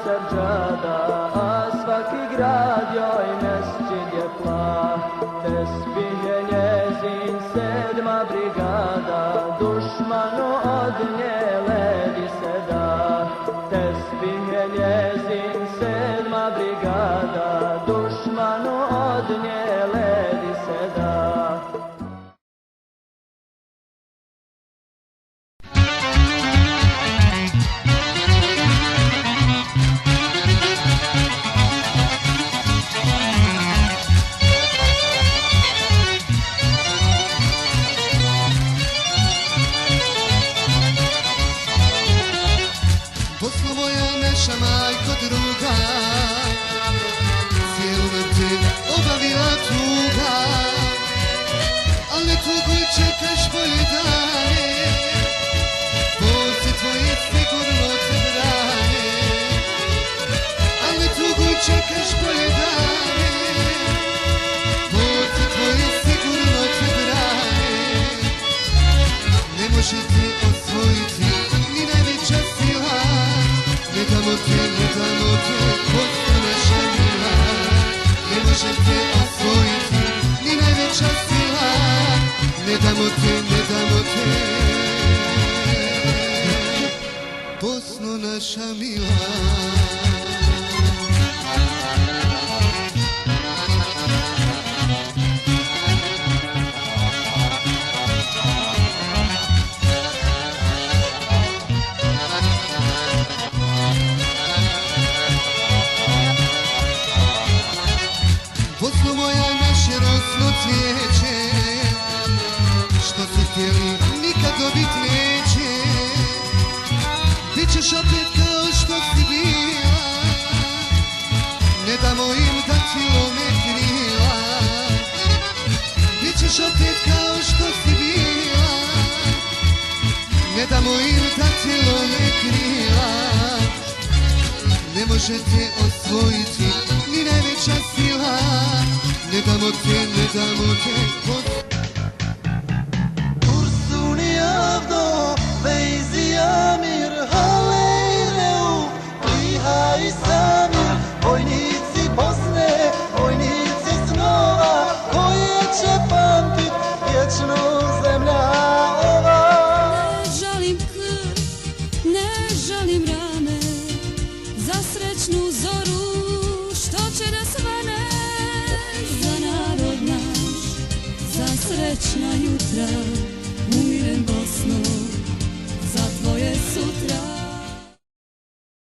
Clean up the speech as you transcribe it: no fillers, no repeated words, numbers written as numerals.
seđada, a svaki grad joj mesdžid je plah. Tesbih je njezin 7. brigada, dušmanu od nje ledi se da. Tesbih je njezin 7. brigada, dušmanu od nje ledi se da. Bosno moja naša majko druga, cijelu nam te obavila tuga, al ne tuguj, čekaš bolje dane, borce tvoje sigurno te brane. Al ne tuguj, čekaš bolje dane, borce tvoje sigurno te brane. Ne može te osvojiti ni najveća sila, ne damo te, Bosno naša mila. Ne može te osvojiti ni najveća sila, ne damo te, Bosno naša mila. Bosno moja naše rosno cvijeće, što su htjeli nikad dobit neće. Bićeš opet kao što si bila, ne damo im da ti lome krila. Bićeš opet kao što si bila, ne damo im da ti lome krila. Ne možete osvojiti ni najveća sila, ne damo te, Dursun javno, Beyzi Amir, Halejleu, Liha i Samir, vojnici Bosne, vojnici snova, koje će pamtit vječno zemlja ova. Ne žalim krv, ne žalim rane, za srećnu zoru što će da svane. Za narod naš, za srećna jutra, umirem Bosno.